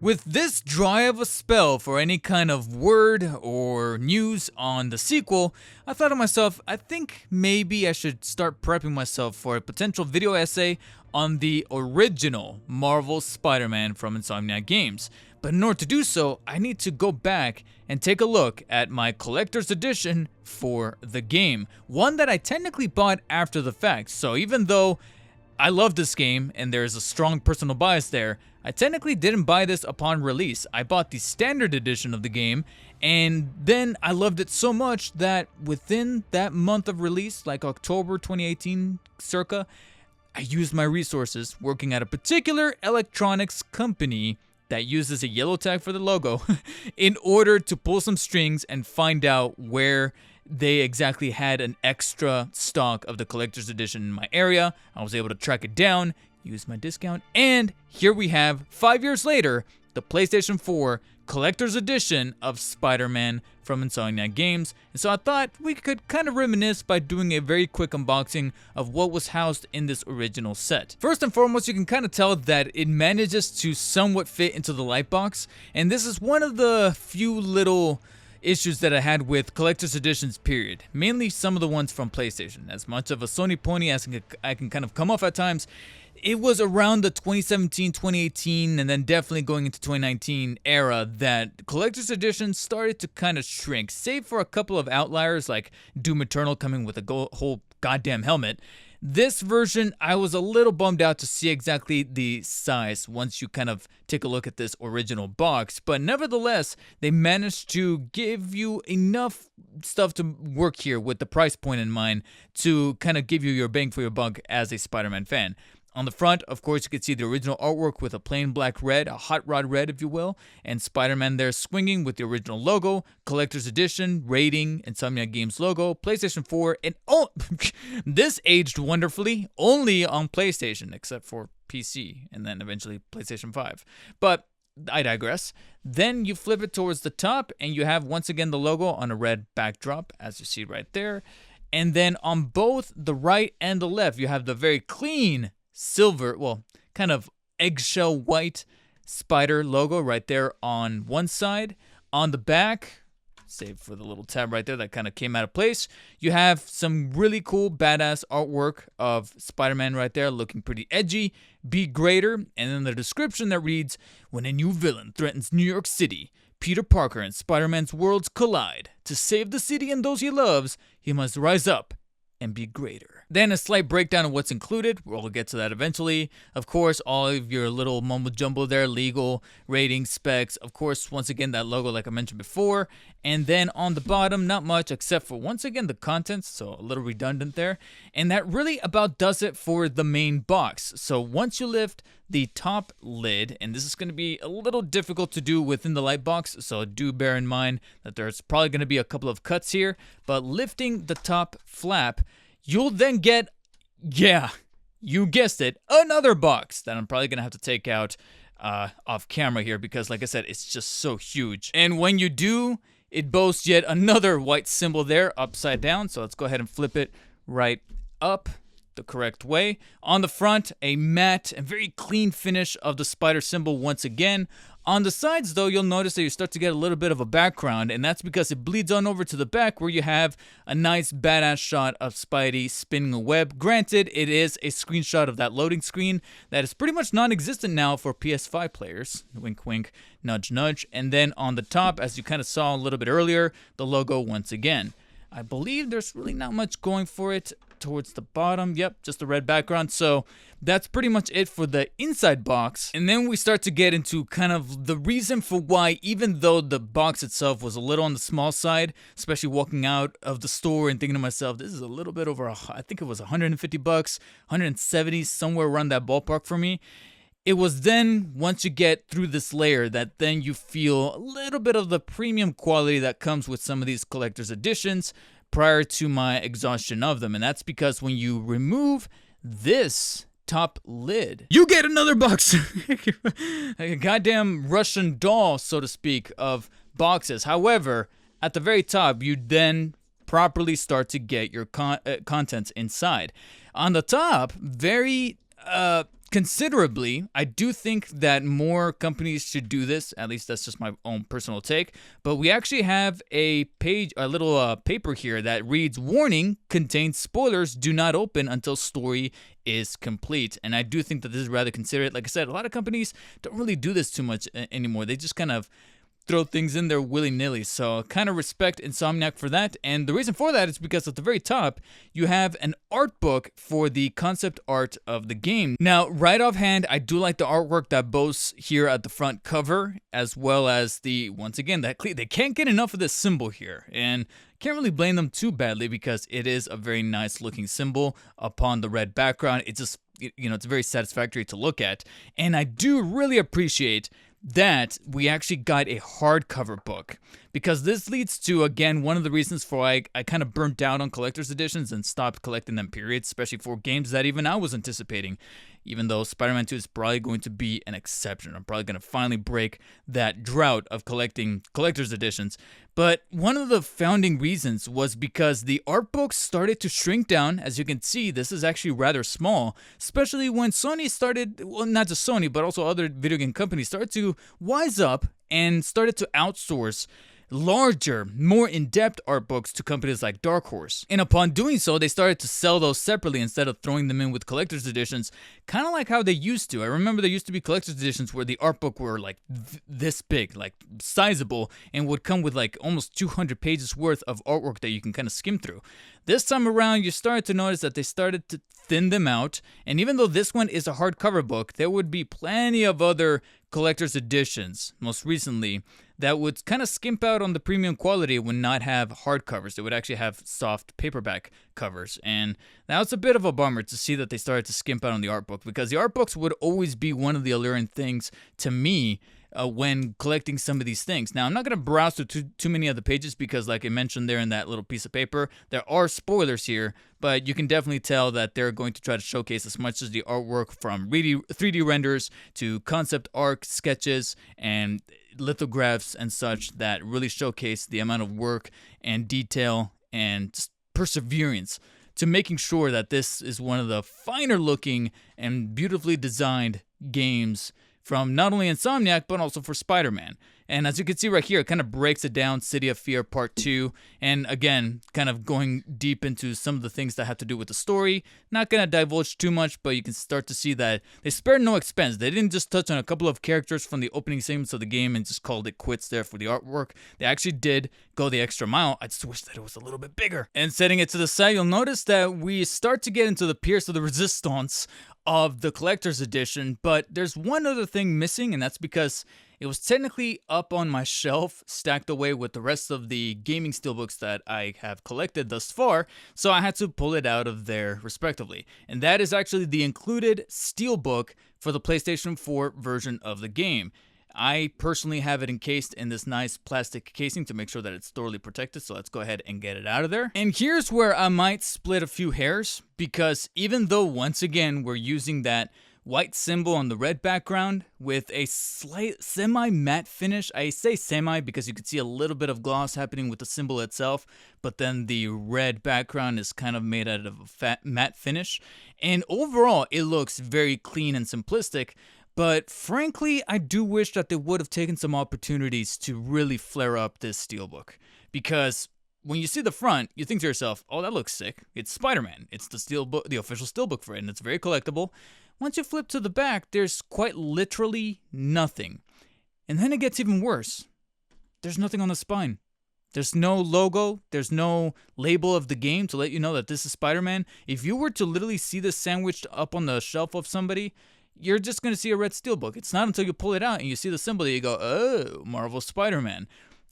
With this dry of a spell for any kind of word or news on the sequel, I thought to myself, I think maybe I should start prepping myself for a potential video essay on the original Marvel Spider-Man from Insomniac Games. But in order to do so, I need to go back and take a look at my collector's edition for the game. One that I technically bought after the fact, so even though I love this game and there's a strong personal bias there, I technically didn't buy this upon release. I bought the standard edition of the game, and then I loved it so much that within that month of release, like October 2018 circa, I used my resources working at a particular electronics company that uses a yellow tag for the logo in order to pull some strings and find out where they exactly had an extra stock of the collector's edition in my area. I was able to track it down, use my discount, and here we have, 5 years later, the PlayStation 4 collector's edition of Spider-Man from Insomniac Games. And so I thought we could kind of reminisce by doing a very quick unboxing of what was housed in this original set. First and foremost, you can kind of tell that it manages to somewhat fit into the light box, and this is one of the few little issues that I had with collector's editions, period. Mainly some of the ones from PlayStation. As much of a Sony pony as I can kind of come off at times, it was around the 2017, 2018, and then definitely going into 2019 era that collector's editions started to kind of shrink, save for a couple of outliers like Doom Eternal coming with a whole goddamn helmet. This version, I was a little bummed out to see exactly the size once you kind of take a look at this original box, but nevertheless, they managed to give you enough stuff to work here with the price point in mind to kind of give you your bang for your buck as a Spider-Man fan. On the front, of course, you can see the original artwork with a plain black red, a hot rod red if you will, and Spider-Man there swinging with the original logo, collector's edition, rating, Insomniac Games logo, PlayStation 4, and oh, this aged wonderfully only on PlayStation, except for PC, and then eventually PlayStation 5. But I digress. Then you flip it towards the top, and you have once again the logo on a red backdrop, as you see right there. And then on both the right and the left, you have the very clean silver, well, kind of eggshell white spider logo right there on one side. On the back, save for the little tab right there that kind of came out of place, you have some really cool badass artwork of Spider-Man right there looking pretty edgy, be greater, and then the description that reads, when a new villain threatens New York City, Peter Parker and Spider-Man's worlds collide. To save the city and those he loves, he must rise up and be greater. Then a slight breakdown of what's included. We'll get to that eventually. Of course, all of your little mumbo jumbo there, legal, rating, specs. Of course, once again, that logo like I mentioned before. And then on the bottom, not much except for once again the contents, so a little redundant there. And that really about does it for the main box. So once you lift the top lid, and this is going to be a little difficult to do within the light box, so do bear in mind that there's probably going to be a couple of cuts here, but lifting the top flap, you'll then get, yeah, you guessed it, another box that I'm probably going to have to take out off camera here because, like I said, it's just so huge. And when you do, it boasts yet another white symbol there upside down, so let's go ahead and flip it right up the correct way. On the front, a matte and very clean finish of the spider symbol once again. On the sides, though, you'll notice that you start to get a little bit of a background, and that's because it bleeds on over to the back where you have a nice badass shot of Spidey spinning a web. Granted, it is a screenshot of that loading screen that is pretty much non-existent now for PS5 players. Wink, wink, nudge, nudge. And then on the top, as you kind of saw a little bit earlier, the logo once again. I believe there's really not much going for it towards the bottom. Yep, just the red background. So that's pretty much it for the inside box. And then we start to get into kind of the reason for why, even though the box itself was a little on the small side, especially walking out of the store and thinking to myself, this is a little bit over, I think it was 150 bucks, 170, somewhere around that ballpark for me. It was then, once you get through this layer, that then you feel a little bit of the premium quality that comes with some of these collector's editions prior to my exhaustion of them. And that's because when you remove this top lid, you get another box. Like a goddamn Russian doll, so to speak, of boxes. However, at the very top, you then properly start to get your contents inside. On the top, very considerably. I do think that more companies should do this. At least that's just my own personal take. But we actually have a little paper here that reads, "Warning, contains spoilers. Do not open until story is complete." And I do think that this is rather considerate. Like I said, a lot of companies don't really do this too much anymore. They just kind of throw things in there willy-nilly. So kind of respect Insomniac for that. And the reason for that is because at the very top, you have an art book for the concept art of the game. Now, right offhand, I do like the artwork that boasts here at the front cover, as well as once again, they can't get enough of this symbol here. And can't really blame them too badly because it is a very nice looking symbol upon the red background. It's just, it's very satisfactory to look at. And I do really appreciate that we actually got a hardcover book, because this leads to, again, one of the reasons for why I kind of burnt out on collector's editions and stopped collecting them, period, especially for games that even I was anticipating, even though Spider-Man 2 is probably going to be an exception. I'm probably going to finally break that drought of collecting collector's editions. But one of the founding reasons was because the art books started to shrink down. As you can see, this is actually rather small, especially when Sony started, well, not just Sony, but also other video game companies started to wise up and started to outsource larger, more in-depth art books to companies like Dark Horse. And upon doing so, they started to sell those separately instead of throwing them in with collector's editions, kind of like how they used to. I remember there used to be collector's editions where the art book were like this big, like sizable, and would come with like almost 200 pages worth of artwork that you can kind of skim through. This time around, you started to notice that they started to thin them out, and even though this one is a hardcover book, there would be plenty of other collector's editions, most recently, that would kind of skimp out on the premium quality. It would not have hardcovers. They would actually have soft paperback covers. And now it's a bit of a bummer to see that they started to skimp out on the art book, because the art books would always be one of the alluring things to me when collecting some of these things. Now, I'm not going to browse through too many of the pages because, like I mentioned there in that little piece of paper, there are spoilers here, but you can definitely tell that they're going to try to showcase as much as the artwork, from 3D renders to concept art sketches and lithographs and such, that really showcase the amount of work and detail and just perseverance to making sure that this is one of the finer looking and beautifully designed games from not only Insomniac, but also for Spider-Man. And as you can see right here, it kind of breaks it down, City of Fear Part 2. And again, kind of going deep into some of the things that have to do with the story. Not going to divulge too much, but you can start to see that they spared no expense. They didn't just touch on a couple of characters from the opening segments of the game and just called it quits there for the artwork. They actually did go the extra mile. I just wish that it was a little bit bigger. And setting it to the side, you'll notice that we start to get into the Pierce of the Resistance of the collector's edition, but there's one other thing missing, and that's because it was technically up on my shelf, stacked away with the rest of the gaming steelbooks that I have collected thus far, so I had to pull it out of there respectively. And that is actually the included steelbook for the PlayStation 4 version of the game. I personally have it encased in this nice plastic casing to make sure that it's thoroughly protected, so let's go ahead and get it out of there. And here's where I might split a few hairs, because even though once again we're using that white symbol on the red background with a slight semi-matte finish. I say semi because you can see a little bit of gloss happening with the symbol itself, but then the red background is kind of made out of a matte finish. And overall, it looks very clean and simplistic. But frankly, I do wish that they would have taken some opportunities to really flare up this steelbook. Because when you see the front, you think to yourself, oh, that looks sick. It's Spider-Man. It's the steelbook, the official steelbook for it, and it's very collectible. Once you flip to the back, there's quite literally nothing. And then it gets even worse. There's nothing on the spine. There's no logo. There's no label of the game to let you know that this is Spider-Man. If you were to literally see this sandwiched up on the shelf of somebody, you're just going to see a red steelbook. It's not until you pull it out and you see the symbol that you go, oh, Marvel Spider-Man.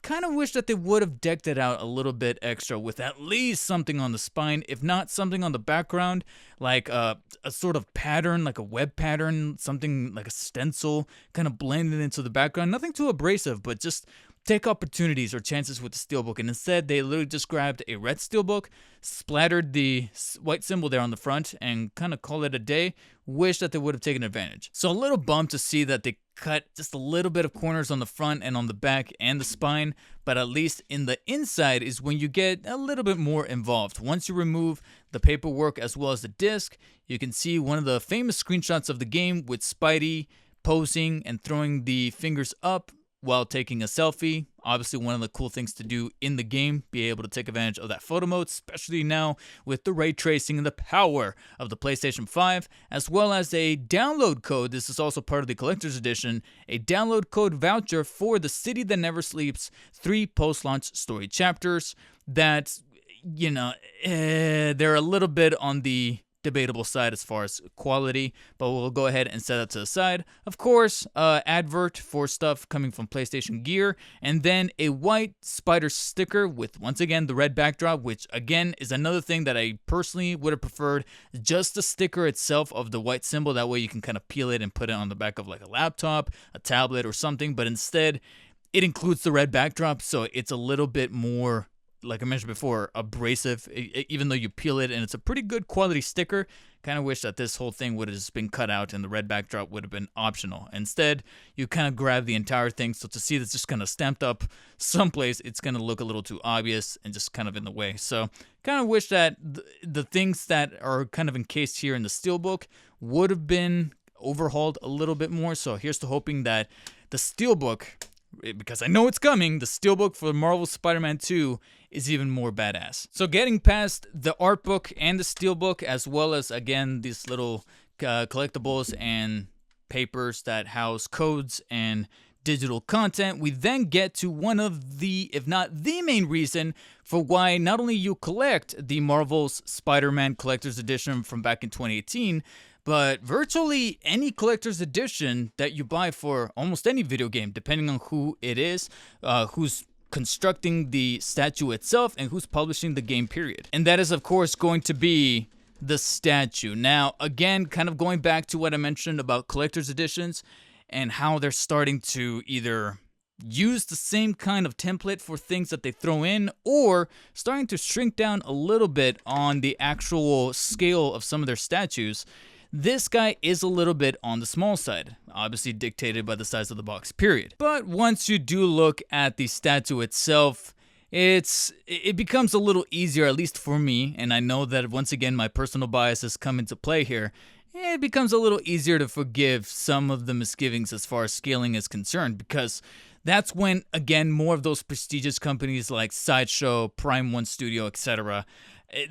Kind of wish that they would have decked it out a little bit extra with at least something on the spine, if not something on the background, like a sort of pattern, like a web pattern, something like a stencil, kind of blended into the background. Nothing too abrasive, but just take opportunities or chances with the steelbook. And instead, they literally just grabbed a red steelbook, splattered the white symbol there on the front, and kind of call it a day. Wish that they would have taken advantage. So a little bummed to see that they cut just a little bit of corners on the front and on the back and the spine, but at least in the inside is when you get a little bit more involved. Once you remove the paperwork as well as the disc, you can see one of the famous screenshots of the game with Spidey posing and throwing the fingers up while taking a selfie. Obviously, one of the cool things to do in the game, be able to take advantage of that photo mode, especially now with the ray tracing and the power of the PlayStation 5, as well as a download code. This is also part of the collector's edition, a download code voucher for The City That Never Sleeps, 3 post-launch story chapters that, they're a little bit on the debatable side as far as quality, but we'll go ahead and set that to the side. Of course, advert for stuff coming from PlayStation Gear, and then a white spider sticker with, once again, the red backdrop, which again is another thing that I personally would have preferred just the sticker itself of the white symbol. That way you can kind of peel it and put it on the back of like a laptop, a tablet, or something, but instead it includes the red backdrop, so it's a little bit more, like I mentioned before, abrasive, even though you peel it, and it's a pretty good quality sticker. Kind of wish that this whole thing would have just been cut out and the red backdrop would have been optional. Instead, you kind of grab the entire thing, so to see that's just kind of stamped up someplace, it's going to look a little too obvious and just kind of in the way. So kind of wish that the things that are kind of encased here in the steelbook would have been overhauled a little bit more. So here's to hoping that the steelbook, because I know it's coming, the steelbook for Marvel Spider-Man 2 is even more badass. So getting past the art book and the steelbook, as well as, again, these little collectibles and papers that house codes and digital content, we then get to one of the, if not the main reason for why not only you collect the Marvel's Spider-Man Collector's Edition from back in 2018, but virtually any collector's edition that you buy for almost any video game, depending on who it is, who's constructing the statue itself, and who's publishing the game, period. And that is, of course, going to be the statue. Now, again, kind of going back to what I mentioned about collector's editions and how they're starting to either use the same kind of template for things that they throw in, or starting to shrink down a little bit on the actual scale of some of their statues. This guy is a little bit on the small side, obviously dictated by the size of the box, period. But once you do look at the statue itself, it becomes a little easier, at least for me, and I know that once again my personal biases come into play here. It becomes a little easier to forgive some of the misgivings as far as scaling is concerned, because that's when, again, more of those prestigious companies like Sideshow, Prime One Studio, etc.,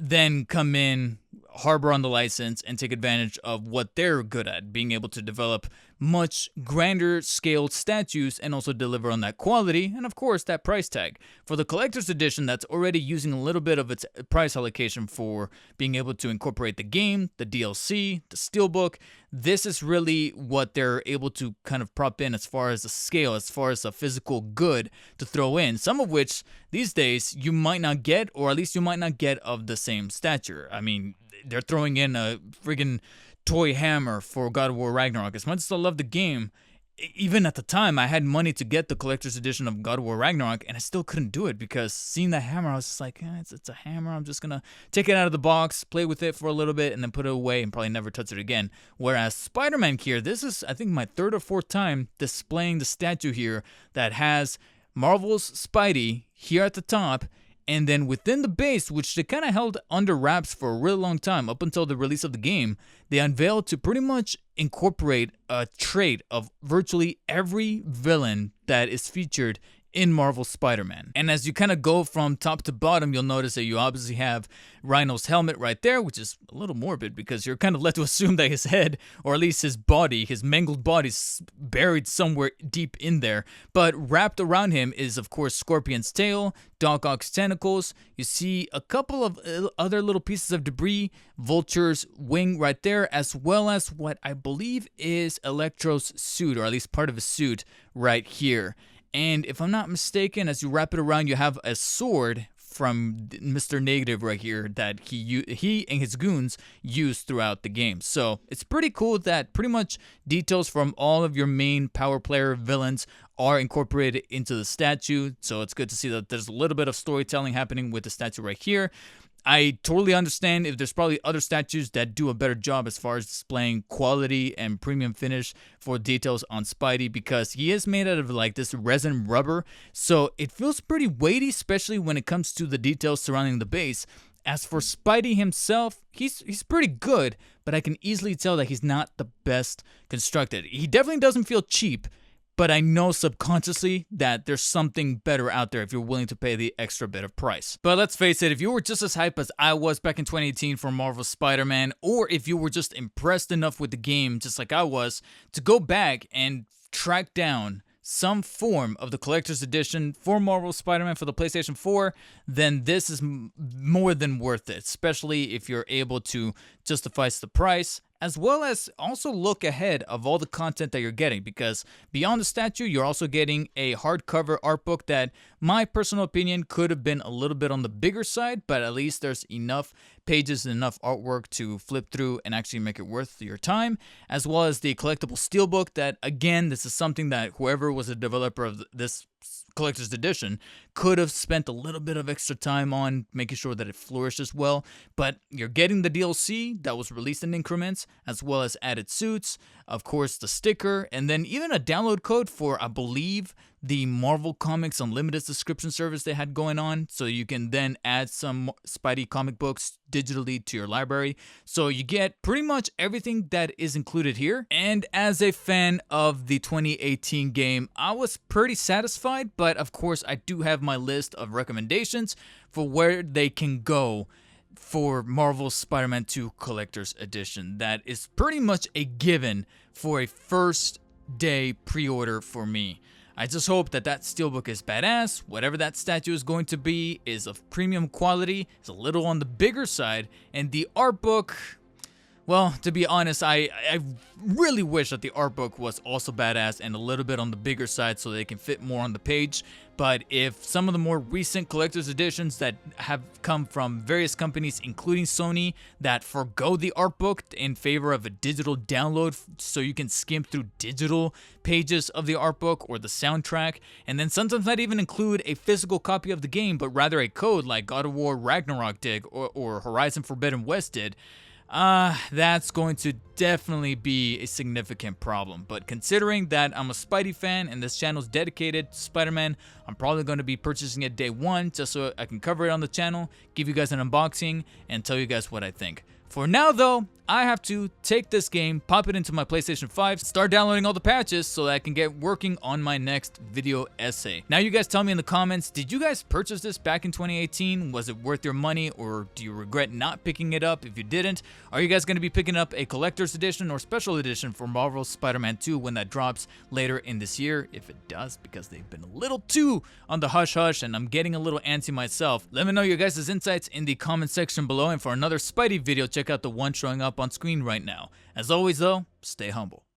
then come in, harbor on the license, and take advantage of what they're good at, being able to develop much grander scaled statues and also deliver on that quality and, of course, that price tag. For the collector's edition, that's already using a little bit of its price allocation for being able to incorporate the game, the DLC, the steelbook. This is really what they're able to kind of prop in as far as a scale, as far as a physical good to throw in, some of which these days you might not get, or at least you might not get of the same stature. I mean, they're throwing in a friggin' toy hammer for God of War Ragnarok. As much as I love the game, even at the time, I had money to get the collector's edition of God of War Ragnarok, and I still couldn't do it because seeing that hammer, I was just like, it's a hammer. I'm just gonna take it out of the box, play with it for a little bit, and then put it away and probably never touch it again. Whereas Spider-Man here, this is, I think, my third or fourth time displaying the statue here that has Marvel's Spidey here at the top, and then within the base, which they kind of held under wraps for a really long time, up until the release of the game, they unveiled to pretty much incorporate a trait of virtually every villain that is featured in Marvel Spider-Man. And as you kind of go from top to bottom, you'll notice that you obviously have Rhino's helmet right there, which is a little morbid because you're kind of led to assume that his head, or at least his body, his mangled body, is buried somewhere deep in there. But wrapped around him is, of course, Scorpion's tail, Doc Ock's tentacles. You see a couple of other little pieces of debris, Vulture's wing right there, as well as what I believe is Electro's suit, or at least part of his suit right here. And if I'm not mistaken, as you wrap it around, you have a sword from Mr. Negative right here that he and his goons use throughout the game. So it's pretty cool that pretty much details from all of your main power player villains are incorporated into the statue. So it's good to see that there's a little bit of storytelling happening with the statue right here. I totally understand if there's probably other statues that do a better job as far as displaying quality and premium finish for details on Spidey, because he is made out of like this resin rubber, so it feels pretty weighty, especially when it comes to the details surrounding the base. As for Spidey himself, he's pretty good, but I can easily tell that he's not the best constructed. He definitely doesn't feel cheap, but I know subconsciously that there's something better out there if you're willing to pay the extra bit of price. But let's face it, if you were just as hyped as I was back in 2018 for Marvel's Spider-Man, or if you were just impressed enough with the game, just like I was, to go back and track down some form of the collector's edition for Marvel's Spider-Man for the PlayStation 4, then this is more than worth it, especially if you're able to justify the price, as well as also look ahead of all the content that you're getting, because beyond the statue, you're also getting a hardcover art book that, my personal opinion, could have been a little bit on the bigger side, but at least there's enough pages and enough artwork to flip through and actually make it worth your time, as well as the collectible steelbook that, again, this is something that whoever was a developer of this collector's edition could have spent a little bit of extra time on making sure that it flourishes well. But you're getting the DLC that was released in increments, as well as added suits, of course the sticker, and then even a download code for, I believe, the Marvel Comics Unlimited subscription service they had going on, so you can then add some Spidey comic books digitally to your library. So you get pretty much everything that is included here. And as a fan of the 2018 game, I was pretty satisfied, but of course I do have my list of recommendations for where they can go for Marvel's Spider-Man 2 Collector's Edition. That is pretty much a given for a first day pre-order for me. I just hope that that steelbook is badass. Whatever that statue is going to be is of premium quality, is a little on the bigger side, and the art book, well, to be honest, I really wish that the art book was also badass and a little bit on the bigger side so they can fit more on the page. But if some of the more recent collector's editions that have come from various companies, including Sony, that forgo the art book in favor of a digital download so you can skim through digital pages of the art book or the soundtrack, and then sometimes not even include a physical copy of the game, but rather a code like God of War Ragnarok did or Horizon Forbidden West did, that's going to definitely be a significant problem. But considering that I'm a Spidey fan and this channel is dedicated to Spider-Man, I'm probably going to be purchasing it day one just so I can cover it on the channel, give you guys an unboxing, and tell you guys what I think. For now though, I have to take this game, pop it into my PlayStation 5, start downloading all the patches so that I can get working on my next video essay. Now you guys tell me in the comments, did you guys purchase this back in 2018? Was it worth your money, or do you regret not picking it up if you didn't? Are you guys going to be picking up a collector's edition or special edition for Marvel's Spider-Man 2 when that drops later in this year? If it does, because they've been a little too on the hush-hush and I'm getting a little antsy myself. Let me know your guys' insights in the comment section below, and for another Spidey video, check out the one showing up on screen right now. As always though, stay humble.